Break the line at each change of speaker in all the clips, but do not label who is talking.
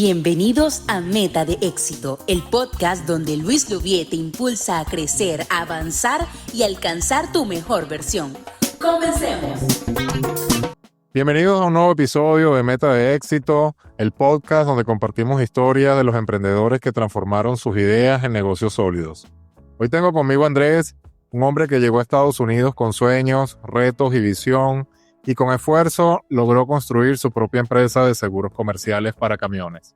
Bienvenidos a Meta de Éxito, el podcast donde Luis Louvier te impulsa a crecer, a avanzar y alcanzar tu mejor versión. ¡Comencemos!
Bienvenidos a un nuevo episodio de Meta de Éxito, el podcast donde compartimos historias de los emprendedores que transformaron sus ideas en negocios sólidos. Hoy tengo conmigo a Andrés, un hombre que llegó a Estados Unidos con sueños, retos y visión, y con esfuerzo logró construir su propia empresa de seguros comerciales para camiones,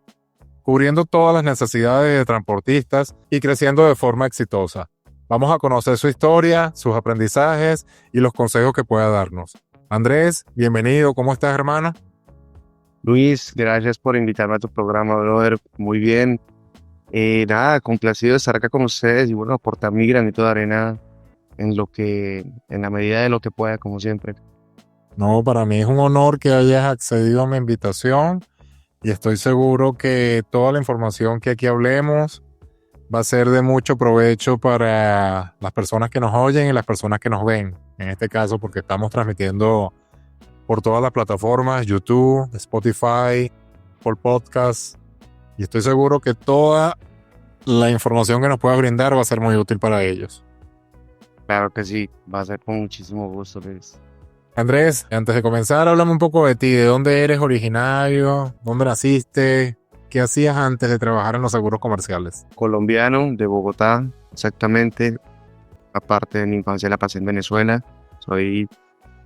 cubriendo todas las necesidades de transportistas y creciendo de forma exitosa. Vamos a conocer su historia, sus aprendizajes y los consejos que pueda darnos. Andrés, bienvenido. ¿Cómo estás, hermano?
Luis, gracias por invitarme a tu programa, brother. Muy bien. Complacido de estar acá con ustedes y bueno, aportar mi granito de arena en la medida de lo que pueda, como siempre.
No, para mí es un honor que hayas accedido a mi invitación y estoy seguro que toda la información que aquí hablemos va a ser de mucho provecho para las personas que nos oyen y las personas que nos ven. En este caso, porque estamos transmitiendo por todas las plataformas, YouTube, Spotify, por podcast, y estoy seguro que toda la información que nos pueda brindar va a ser muy útil para ellos.
Claro que sí, va a ser con muchísimo gusto, Luis.
Andrés, antes de comenzar, háblame un poco de ti. ¿De dónde eres originario? ¿Dónde naciste? ¿Qué hacías antes de trabajar en los seguros comerciales?
Colombiano, de Bogotá, exactamente. Aparte de mi infancia la pasé en Venezuela. Soy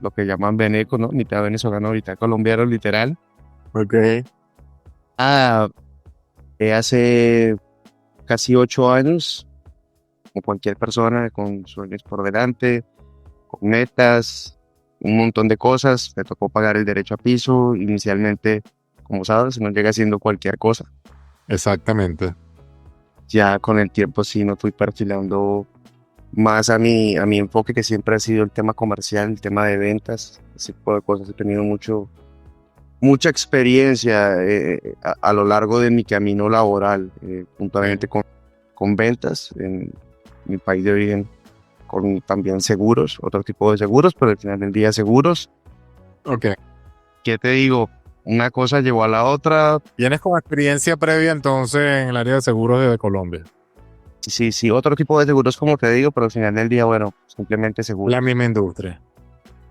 lo que llaman veneco, ¿no? Mitad venezolano, mitad colombiano, literal.
Ok.
Hace casi 8 años, como cualquier persona, con sueños por delante, con metas, un montón de cosas. Me tocó pagar el derecho a piso. Inicialmente, como sabes, no llega siendo cualquier cosa.
Exactamente.
Ya con el tiempo sí me fui perfilando más a mi enfoque, que siempre ha sido el tema comercial, el tema de ventas, ese tipo de cosas. He tenido mucha experiencia a lo largo de mi camino laboral, puntualmente con ventas en mi país de origen, con también seguros, otro tipo de seguros, pero al final del día seguros.
Ok.
¿Qué te digo? Una cosa llevó a la otra.
¿Tienes como experiencia previa entonces en el área de seguros de Colombia?
Sí, otro tipo de seguros, como te digo, pero al final del día, bueno, simplemente seguros.
La misma industria.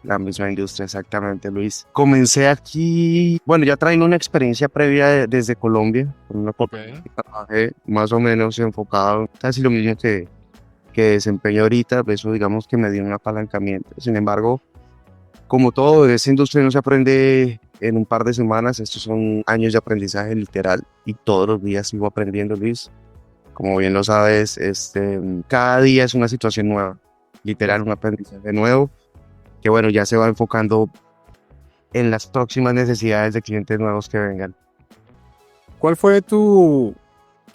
La misma industria, exactamente, Luis. Comencé aquí, bueno, ya traigo una experiencia previa desde Colombia, con una compañía que trabajé más o menos enfocado, casi lo mismo que desempeño ahorita. Eso digamos que me dio un apalancamiento. Sin embargo, como todo, esa industria no se aprende en un par de semanas. Estos son años de aprendizaje literal y todos los días sigo aprendiendo, Luis. Como bien lo sabes, cada día es una situación nueva, literal, un aprendizaje nuevo, que bueno, ya se va enfocando en las próximas necesidades de clientes nuevos que vengan.
¿Cuál fue tu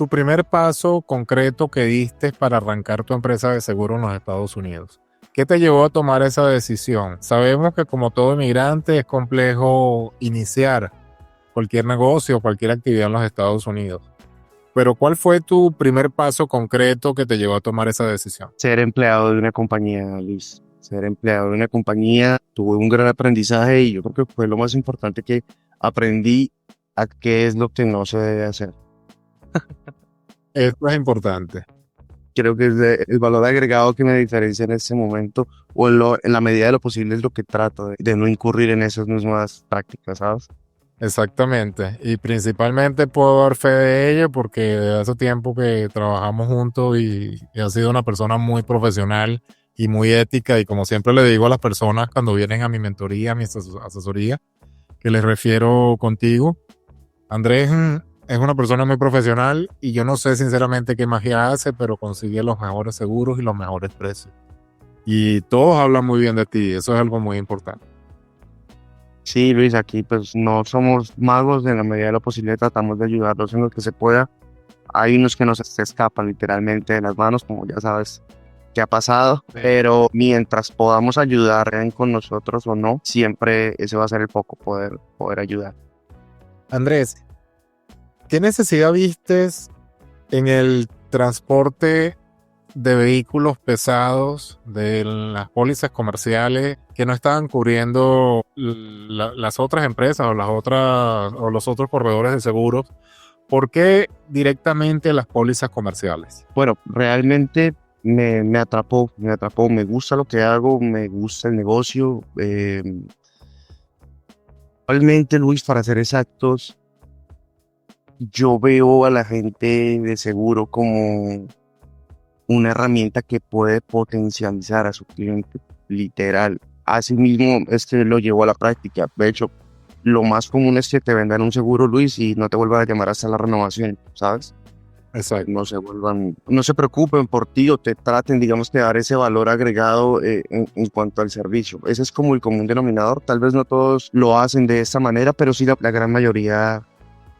primer paso concreto que diste para arrancar tu empresa de seguro en los Estados Unidos? ¿Qué te llevó a tomar esa decisión? Sabemos que como todo inmigrante es complejo iniciar cualquier negocio, cualquier actividad en los Estados Unidos. Pero ¿cuál fue tu primer paso concreto que te llevó a tomar esa decisión?
Ser empleado de una compañía, Luis. Ser empleado de una compañía, tuve un gran aprendizaje y yo creo que fue lo más importante, que aprendí a qué es lo que no se debe hacer.
Esto es importante.
Creo que es el valor agregado que me diferencia en este momento, o en la medida de lo posible es lo que trato de no incurrir en esas mismas prácticas, ¿sabes?
Exactamente. Y principalmente puedo dar fe de ello porque hace tiempo que trabajamos juntos y has sido una persona muy profesional y muy ética. Y como siempre le digo a las personas cuando vienen a mi mentoría, a mi asesoría, que les refiero contigo, Andrés es una persona muy profesional y yo no sé sinceramente qué magia hace, pero consigue los mejores seguros y los mejores precios. Y todos hablan muy bien de ti, eso es algo muy importante.
Sí, Luis, aquí pues no somos magos. En la medida de lo posible tratamos de ayudarlos en lo que se pueda. Hay unos que nos se escapan literalmente de las manos, como ya sabes que ha pasado, pero mientras podamos ayudar con nosotros o no, siempre ese va a ser el foco, poder ayudar.
Andrés, ¿qué necesidad vistes en el transporte de vehículos pesados de las pólizas comerciales que no estaban cubriendo las otras empresas o los otros corredores de seguros ¿Por qué directamente las pólizas comerciales?
Bueno, realmente me atrapó, me gusta lo que hago, me gusta el negocio. Realmente, Luis, para ser exactos, yo veo a la gente de seguro como una herramienta que puede potencializar a su cliente, literal. Asimismo, lo llevo a la práctica. De hecho, lo más común es que te vendan un seguro, Luis, y no te vuelvan a llamar hasta la renovación, ¿sabes?
Exacto.
No se preocupen por ti o te traten, digamos, de dar ese valor agregado en cuanto al servicio. Ese es como el común denominador. Tal vez no todos lo hacen de esta manera, pero sí la gran mayoría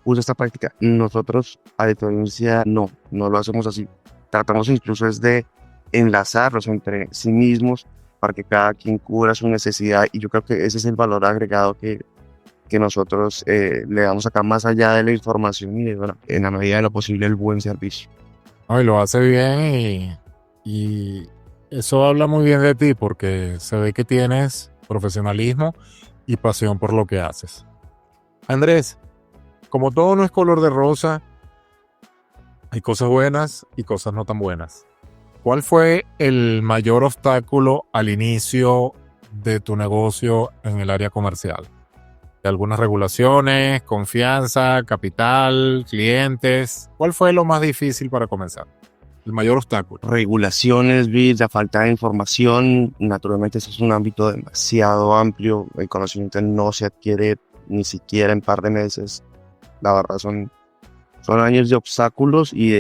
usa esta práctica. Nosotros, a diferencia, no lo hacemos así. Tratamos incluso es de enlazarlos entre sí mismos para que cada quien cubra su necesidad, y yo creo que ese es el valor agregado que nosotros le damos acá, más allá de la información y bueno, en la medida de lo posible el buen servicio.
No, y lo hace bien y eso habla muy bien de ti porque se ve que tienes profesionalismo y pasión por lo que haces. Andrés, como todo no es color de rosa, hay cosas buenas y cosas no tan buenas. ¿Cuál fue el mayor obstáculo al inicio de tu negocio en el área comercial? ¿De algunas regulaciones, confianza, capital, clientes? ¿Cuál fue lo más difícil para comenzar? El mayor obstáculo.
Regulaciones, la falta de información. Naturalmente, ese es un ámbito demasiado amplio. El conocimiento no se adquiere ni siquiera en par de meses. La verdad, son años de obstáculos y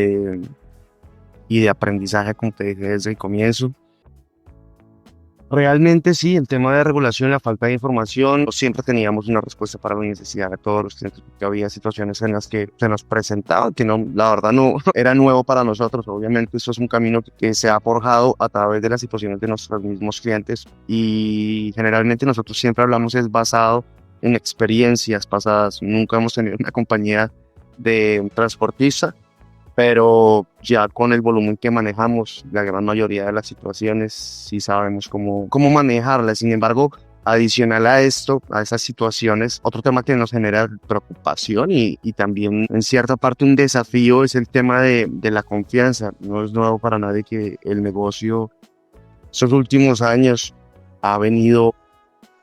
de aprendizaje, como te dije desde el comienzo. Realmente sí, el tema de regulación, la falta de información, siempre teníamos una respuesta para la necesidad de todos los clientes, porque había situaciones en las que se nos presentaban que no, la verdad no era nuevo para nosotros. Obviamente esto es un camino que se ha forjado a través de las situaciones de nuestros mismos clientes, y generalmente nosotros siempre hablamos es basado en experiencias pasadas. Nunca hemos tenido una compañía de un transportista, pero ya con el volumen que manejamos, la gran mayoría de las situaciones sí sabemos cómo manejarlas. Sin embargo, adicional a esto, a esas situaciones, otro tema que nos genera preocupación y también en cierta parte un desafío es el tema de la confianza. No es nuevo para nadie que el negocio estos últimos años ha venido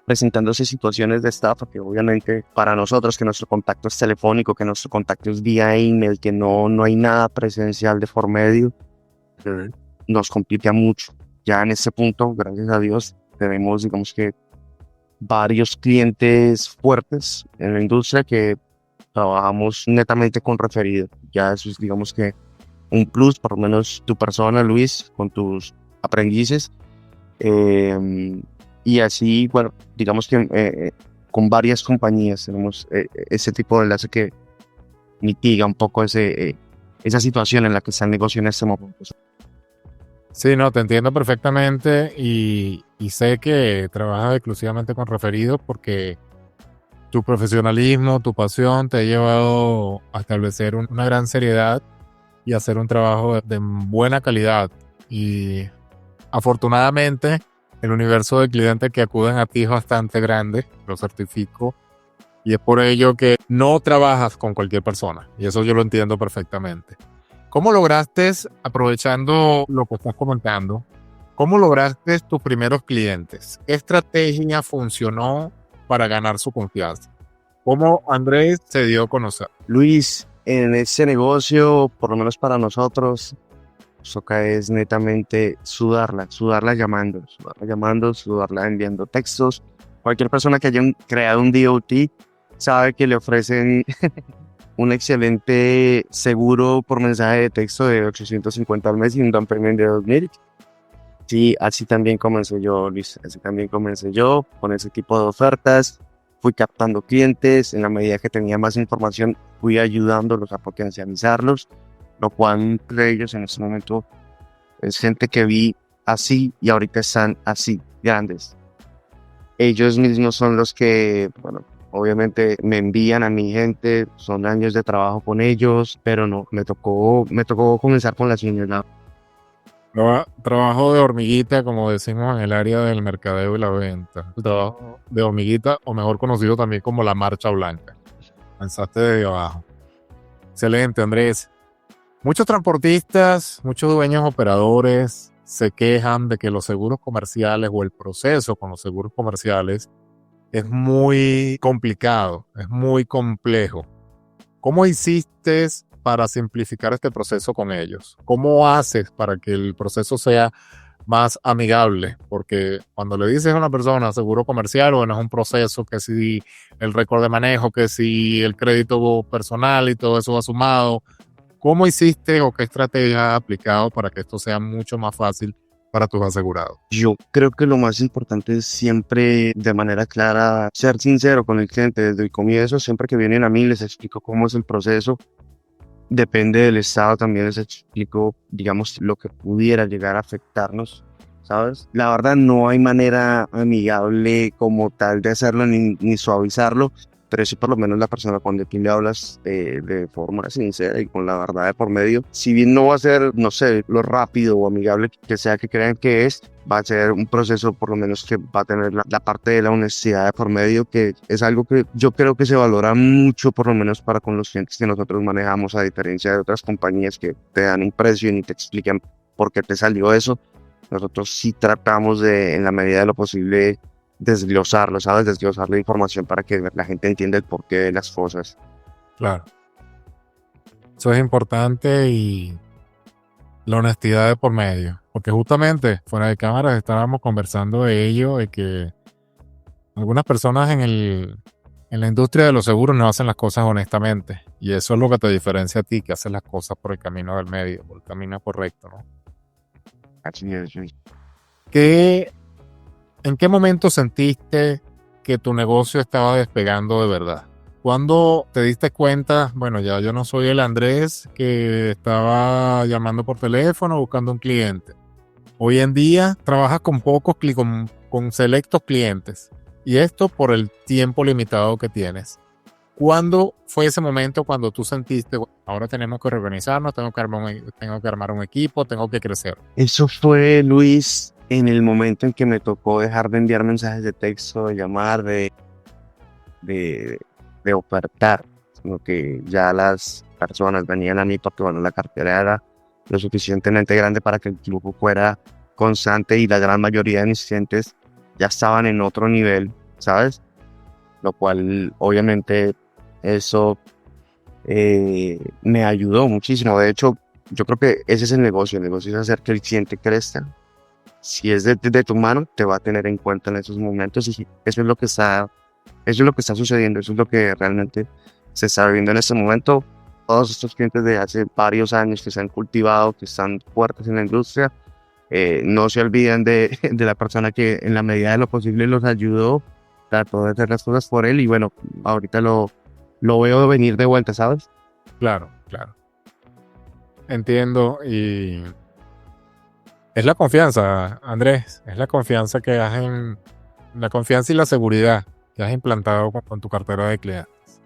presentándose situaciones de estafa que obviamente para nosotros, que nuestro contacto es telefónico, que nuestro contacto es vía email, que no hay nada presencial de por medio, nos complica mucho. Ya en este punto, gracias a Dios, tenemos, digamos que, varios clientes fuertes en la industria que trabajamos netamente con referido. Ya eso es, digamos que, un plus, por lo menos tu persona, Luis, con tus aprendices. Y así, bueno, digamos que con varias compañías tenemos ese tipo de enlace que mitiga un poco esa situación en la que está el negocio en este momento.
Sí, no, te entiendo perfectamente y sé que trabajas exclusivamente con referidos porque tu profesionalismo, tu pasión te ha llevado a establecer una gran seriedad y hacer un trabajo de buena calidad. Y afortunadamente, el universo de clientes que acuden a ti es bastante grande, lo certifico, y es por ello que no trabajas con cualquier persona, y eso yo lo entiendo perfectamente. ¿Cómo lograste, aprovechando lo que estás comentando, cómo lograste tus primeros clientes? ¿Qué estrategia funcionó para ganar su confianza? ¿Cómo Andrés se dio a conocer?
Luis, en ese negocio, por lo menos para nosotros, toca es netamente sudarla llamando, sudarla enviando textos. Cualquier persona que haya creado un DOT sabe que le ofrecen un excelente seguro por mensaje de texto de $850 al mes y un down payment de $2,000. Sí, así también comencé yo, Luis. Así también comencé yo con ese tipo de ofertas. Fui captando clientes. En la medida que tenía más información, fui ayudándolos a potencializarlos, lo cual entre ellos en este momento es gente que vi así y ahorita están así, grandes. Ellos mismos son los que, bueno, obviamente me envían a mi gente, son años de trabajo con ellos, pero no, me tocó comenzar con las uñas.
Trabajo de hormiguita, como decimos en el área del mercadeo y la venta. El trabajo de hormiguita, o mejor conocido también como la marcha blanca. Pensaste desde abajo. Excelente, Andrés. Muchos transportistas, muchos dueños operadores se quejan de que los seguros comerciales o el proceso con los seguros comerciales es muy complicado, es muy complejo. ¿Cómo hiciste para simplificar este proceso con ellos? ¿Cómo haces para que el proceso sea más amigable? Porque cuando le dices a una persona seguro comercial, bueno, es un proceso que si el récord de manejo, que si el crédito personal y todo eso va sumado. ¿Cómo hiciste o qué estrategia has aplicado para que esto sea mucho más fácil para tus asegurados?
Yo creo que lo más importante es siempre de manera clara ser sincero con el cliente desde el comienzo. Siempre que vienen a mí les explico cómo es el proceso. Depende del estado, también les explico, digamos, lo que pudiera llegar a afectarnos, ¿sabes? La verdad no hay manera amigable como tal de hacerlo ni suavizarlo, pero sí por lo menos la persona cuando tú le hablas de forma sincera y con la verdad de por medio, si bien no va a ser, no sé, lo rápido o amigable que sea que crean que es, va a ser un proceso por lo menos que va a tener la parte de la honestidad de por medio, que es algo que yo creo que se valora mucho, por lo menos para con los clientes que nosotros manejamos, a diferencia de otras compañías que te dan un precio y ni te explican por qué te salió eso. Nosotros sí tratamos de, en la medida de lo posible, desglosarlo, ¿sabes? Desglosar la información para que la gente entienda el porqué de las cosas.
Claro. Eso es importante y la honestidad de por medio. Porque justamente fuera de cámaras estábamos conversando de ello, de que algunas personas en la industria de los seguros no hacen las cosas honestamente. Y eso es lo que te diferencia a ti, que haces las cosas por el camino del medio, por el camino correcto, ¿no?
Así es, Luis.
¿En qué momento sentiste que tu negocio estaba despegando de verdad? ¿Cuándo te diste cuenta, bueno, ya yo no soy el Andrés que estaba llamando por teléfono buscando un cliente? Hoy en día trabajas con con selectos clientes, y esto por el tiempo limitado que tienes. ¿Cuándo fue ese momento cuando tú sentiste, bueno, ahora tenemos que reorganizarnos, tengo que armar un equipo, tengo que crecer?
Eso fue, Luis, en el momento en que me tocó dejar de enviar mensajes de texto, de llamar, de ofertar, sino que ya las personas venían a mí porque, bueno, la cartera era lo suficientemente grande para que el flujo fuera constante y la gran mayoría de mis clientes ya estaban en otro nivel, ¿sabes? Lo cual, obviamente, eso me ayudó muchísimo. De hecho, yo creo que ese es el negocio es hacer que el cliente crezca. Si es de tu mano, te va a tener en cuenta en esos momentos, y eso es lo que está sucediendo, eso es lo que realmente se está viviendo en este momento. Todos estos clientes de hace varios años que se han cultivado, que están fuertes en la industria, no se olviden de la persona que en la medida de lo posible los ayudó, trató de hacer las cosas por él, y bueno, ahorita lo veo venir de vuelta, ¿sabes?
Claro. Entiendo, y es la confianza, Andrés, es la confianza la confianza y la seguridad que has implantado con tu cartera de clientes.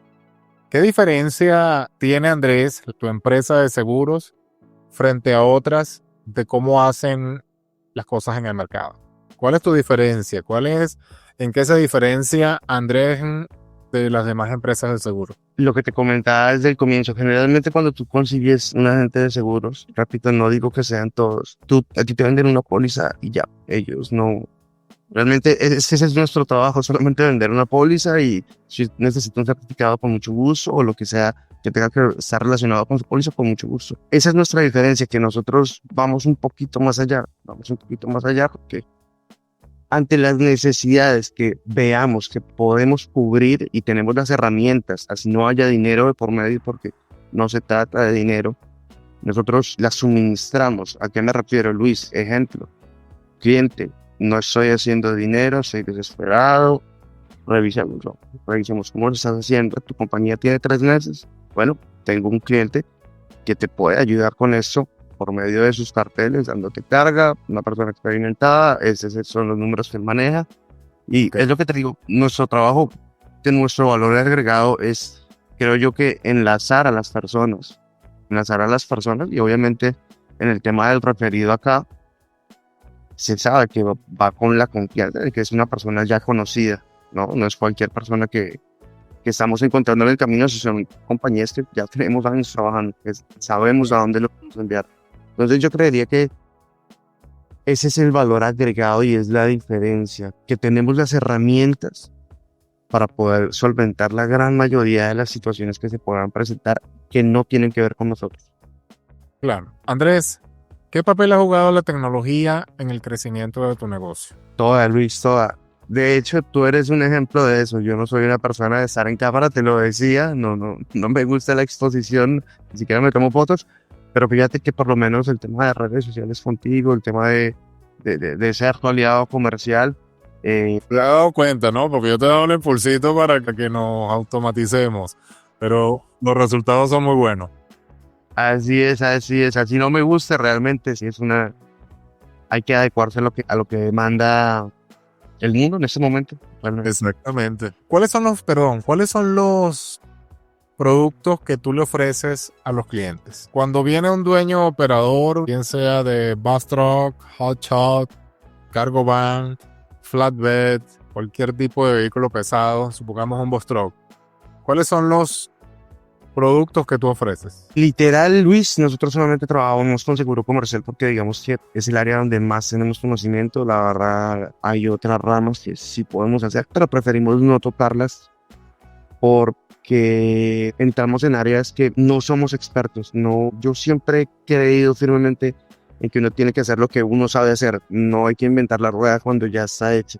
¿Qué diferencia tiene, Andrés, tu empresa de seguros frente a otras de cómo hacen las cosas en el mercado? ¿Cuál es tu diferencia? ¿En qué se diferencia Andrés de las demás empresas de seguros?
Lo que te comentaba desde el comienzo, generalmente cuando tú consigues un agente de seguros, repito, no digo que sean todos, a ti te venden una póliza y ya, ellos no. Realmente ese es nuestro trabajo, solamente vender una póliza, y si necesita un certificado, con mucho gusto, o lo que sea que tenga que estar relacionado con su póliza, con mucho gusto. Esa es nuestra diferencia, que nosotros vamos un poquito más allá, porque ante las necesidades que veamos que podemos cubrir y tenemos las herramientas, así no haya dinero de por medio, porque no se trata de dinero, nosotros las suministramos. ¿A qué me refiero, Luis? Ejemplo, cliente, no estoy haciendo dinero, estoy desesperado, revisemos cómo lo estás haciendo. Tu compañía tiene 3 meses. Bueno, tengo un cliente que te puede ayudar con eso por medio de sus carteles, dándote carga, una persona experimentada. Esos son los números que él maneja. Y es lo que te digo, nuestro trabajo, de nuestro valor agregado es, creo yo, que enlazar a las personas, y obviamente en el tema del referido acá, se sabe que va con la confianza de que es una persona ya conocida, ¿no? No es cualquier persona que que estamos encontrando en el camino, si son compañías que ya tenemos años trabajando, que sabemos a dónde lo podemos enviar. Entonces yo creería que ese es el valor agregado y es la diferencia, que tenemos las herramientas para poder solventar la gran mayoría de las situaciones que se puedan presentar que no tienen que ver con nosotros.
Claro. Andrés, ¿qué papel ha jugado la tecnología en el crecimiento de tu negocio?
Toda, Luis, toda. De hecho, tú eres un ejemplo de eso. Yo no soy una persona de estar en cámara, te lo decía. No me gusta la exposición, ni siquiera me tomo fotos. Pero fíjate que por lo menos el tema de redes sociales contigo, el tema de ser tu aliado comercial.
Te has dado cuenta, ¿no? Porque yo te he dado un impulsito para que nos automaticemos. Pero los resultados son muy buenos.
Así es. Así no me gusta realmente. Sí, hay que adecuarse a lo que demanda el mundo en este momento. Bueno,
Exactamente. ¿Cuáles son los productos que tú le ofreces a los clientes? Cuando viene un dueño operador, bien sea de bus truck, hot shot, cargo van, flatbed, cualquier tipo de vehículo pesado, supongamos un bus truck, ¿cuáles son los productos que tú ofreces?
literal, Luis, nosotros solamente trabajamos con seguro comercial porque digamos que es el área donde más tenemos conocimiento. La verdad, hay otras ramas que sí podemos hacer, pero preferimos no tocarlas porque entramos en áreas que no somos expertos. No, yo siempre he creído firmemente en que uno tiene que hacer lo que uno sabe hacer. No hay que inventar la rueda cuando ya está hecha.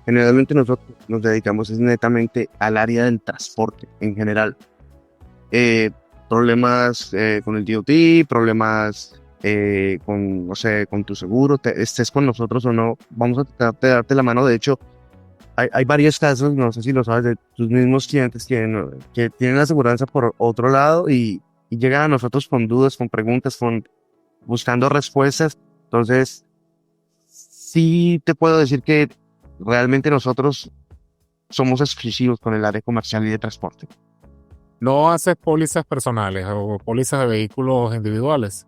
Generalmente nosotros nos dedicamos netamente al área del transporte en general. Problemas con el DOT, problemas con, no sé, con tu seguro, estés con nosotros o no, vamos a tratar de darte la mano. De hecho, hay varios casos, no sé si lo sabes, de tus mismos clientes que tienen la aseguranza por otro lado y llegan a nosotros con dudas, con preguntas, buscando respuestas. Entonces, sí te puedo decir que realmente nosotros somos exclusivos con el área comercial y de transporte.
¿No haces pólizas personales o pólizas de vehículos individuales?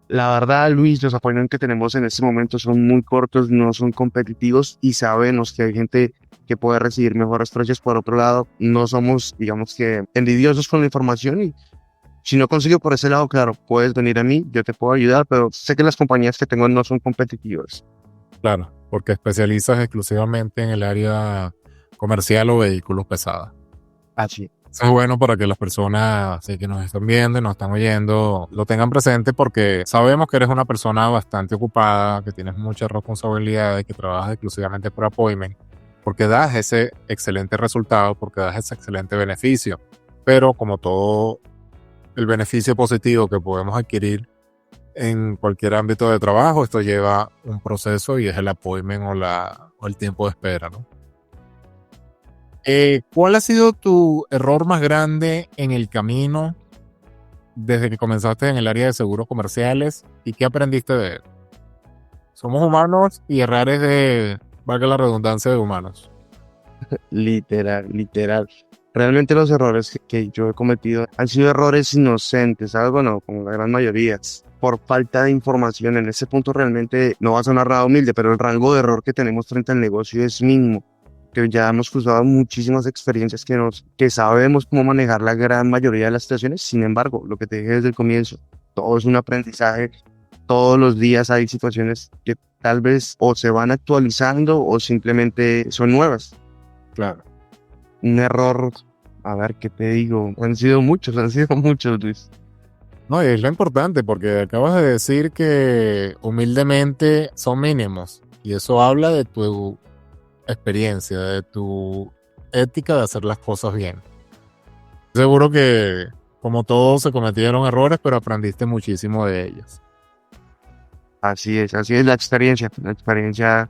La verdad, Luis, los apoyos que tenemos en este momento son muy cortos, no son competitivos y sabemos que hay gente que puede recibir mejores precios. Por otro lado, no somos, digamos que, envidiosos con la información y si no consigo por ese lado, claro, puedes venir a mí, yo te puedo ayudar, pero sé que las compañías que tengo no son competitivas.
Claro, porque especializas exclusivamente en el área comercial o vehículos pesados.
Así.
Eso es bueno para que las personas que nos están viendo y nos están oyendo lo tengan presente porque sabemos que eres una persona bastante ocupada, que tienes muchas responsabilidades, que trabajas exclusivamente por appointment, porque das ese excelente resultado, porque das ese excelente beneficio. Pero como todo el beneficio positivo que podemos adquirir en cualquier ámbito de trabajo, esto lleva un proceso y es el appointment o el tiempo de espera, ¿no? ¿Cuál ha sido tu error más grande en el camino desde que comenzaste en el área de seguros comerciales y qué aprendiste de él? Somos humanos y errar es valga la redundancia, de humanos.
Literal. Realmente los errores que yo he cometido han sido errores inocentes, algo no, como la gran mayoría, por falta de información. En ese punto realmente no va a sonar nada humilde, pero el rango de error que tenemos frente al negocio es mínimo. Que ya hemos cruzado muchísimas experiencias que sabemos cómo manejar la gran mayoría de las situaciones. Sin embargo, lo que te dije desde el comienzo, todo es un aprendizaje. Todos los días hay situaciones que tal vez o se van actualizando o simplemente son nuevas.
Claro.
Un error, a ver, ¿qué te digo? Han sido muchos, Luis.
No, y es lo importante porque acabas de decir que humildemente son mínimos y eso habla de tu experiencia, de tu ética de hacer las cosas bien. Seguro que como todos se cometieron errores, pero aprendiste muchísimo de ellos.
Así es la experiencia. La experiencia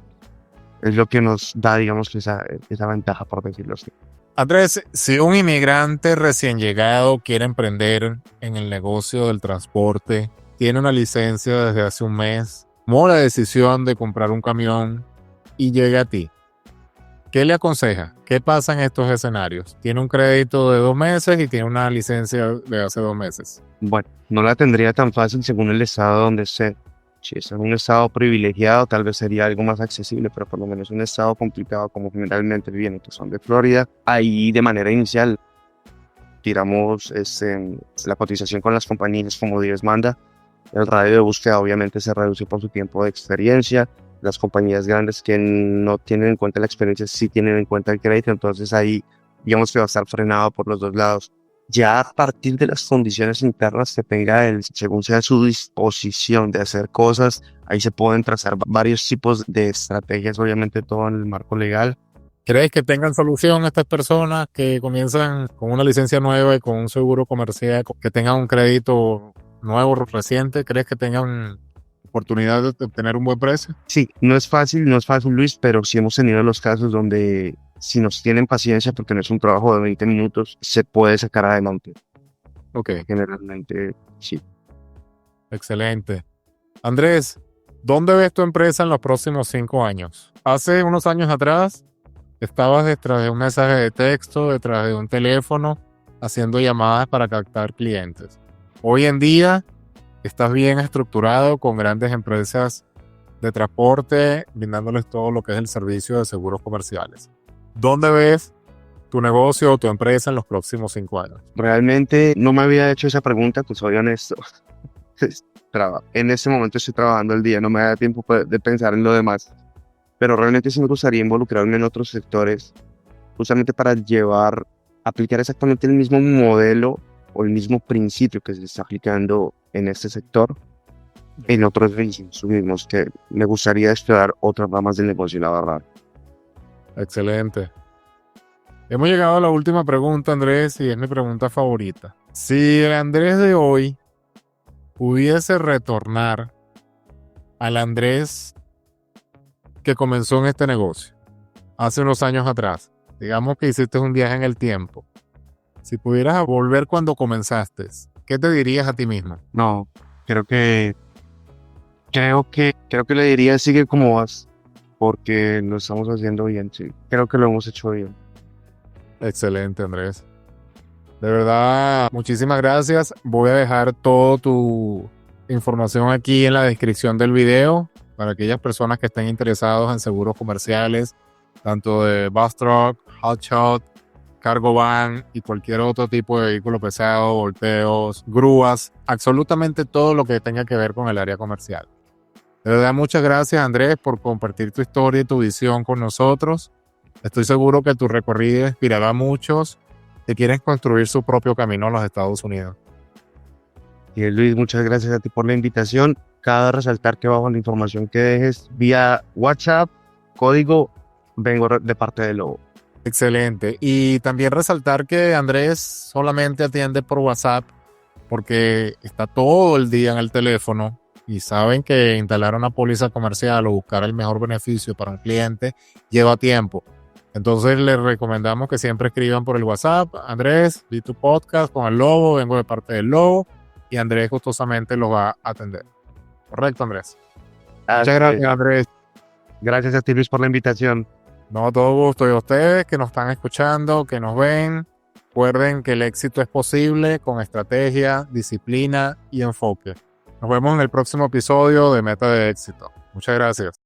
es lo que nos da, digamos, esa ventaja, por decirlo así.
Andrés, si un inmigrante recién llegado quiere emprender en el negocio del transporte, tiene una licencia desde hace un mes, tomó la decisión de comprar un camión y llega a ti, ¿qué le aconseja? ¿Qué pasa en estos escenarios? Tiene un crédito de 2 meses y tiene una licencia de hace 2 meses.
Bueno, no la tendría tan fácil según el estado donde esté. Si está en un estado privilegiado, tal vez sería algo más accesible, pero por lo menos un estado complicado como generalmente vienen, que son de Florida, ahí de manera inicial tiramos la cotización con las compañías como Dios manda. El radio de búsqueda obviamente se reduce por su tiempo de experiencia. Las compañías grandes que no tienen en cuenta la experiencia sí tienen en cuenta el crédito, entonces ahí digamos que va a estar frenado por los dos lados. Ya a partir de las condiciones internas que tenga él, según sea su disposición de hacer cosas, ahí se pueden trazar varios tipos de estrategias, obviamente todo en el marco legal.
¿Crees que tengan solución estas personas que comienzan con una licencia nueva y con un seguro comercial, que tengan un crédito nuevo, reciente? ¿Crees que tengan oportunidad de obtener un buen precio?
Sí, no es fácil, Luis, pero sí hemos tenido los casos donde si nos tienen paciencia, porque no es un trabajo de 20 minutos, se puede sacar adelante.
Ok.
Generalmente, sí.
Excelente. Andrés, ¿dónde ves tu empresa en los próximos 5 años? Hace unos años atrás estabas detrás de un mensaje de texto, detrás de un teléfono, haciendo llamadas para captar clientes. Hoy en día estás bien estructurado con grandes empresas de transporte, brindándoles todo lo que es el servicio de seguros comerciales. ¿Dónde ves tu negocio o tu empresa en los próximos 5 años?
Realmente no me había hecho esa pregunta, pues soy honesto. En este momento estoy trabajando el día, no me da tiempo de pensar en lo demás. Pero realmente sí me gustaría involucrarme en otros sectores, justamente para aplicar exactamente el mismo modelo o el mismo principio que se está aplicando en este sector, en otros mismos, que me gustaría explorar otras ramas del negocio, la verdad.
Excelente. Hemos llegado a la última pregunta, Andrés, y es mi pregunta favorita. Si el Andrés de hoy pudiese retornar al Andrés que comenzó en este negocio hace unos años atrás, digamos que hiciste un viaje en el tiempo, si pudieras volver cuando comenzaste, ¿qué te dirías a ti mismo?
No, creo que le diría sigue como vas, porque lo estamos haciendo bien, sí. Creo que lo hemos hecho bien.
Excelente, Andrés. De verdad, muchísimas gracias. Voy a dejar toda tu información aquí en la descripción del video para aquellas personas que estén interesados en seguros comerciales, tanto de bus truck, hotshot, cargo van y cualquier otro tipo de vehículo pesado, volteos, grúas, absolutamente todo lo que tenga que ver con el área comercial. De verdad, muchas gracias, Andrés, por compartir tu historia y tu visión con nosotros. Estoy seguro que tu recorrido inspirará a muchos que quieren construir su propio camino a los Estados Unidos.
Y Luis, muchas gracias a ti por la invitación. Cabe resaltar que bajo la información que dejes vía WhatsApp, código, vengo de parte de Lobo.
Excelente. Y también resaltar que Andrés solamente atiende por WhatsApp porque está todo el día en el teléfono y saben que instalar una póliza comercial o buscar el mejor beneficio para un cliente lleva tiempo. Entonces les recomendamos que siempre escriban por el WhatsApp. Andrés, vi tu podcast con el Lobo, vengo de parte del Lobo y Andrés gustosamente los va a atender. Correcto, Andrés. Muchas gracias, Andrés.
Gracias a ti, Luis, por la invitación.
No, todo gusto. Y a ustedes que nos están escuchando, que nos ven, recuerden que el éxito es posible con estrategia, disciplina y enfoque. Nos vemos en el próximo episodio de Meta de Éxito. Muchas gracias.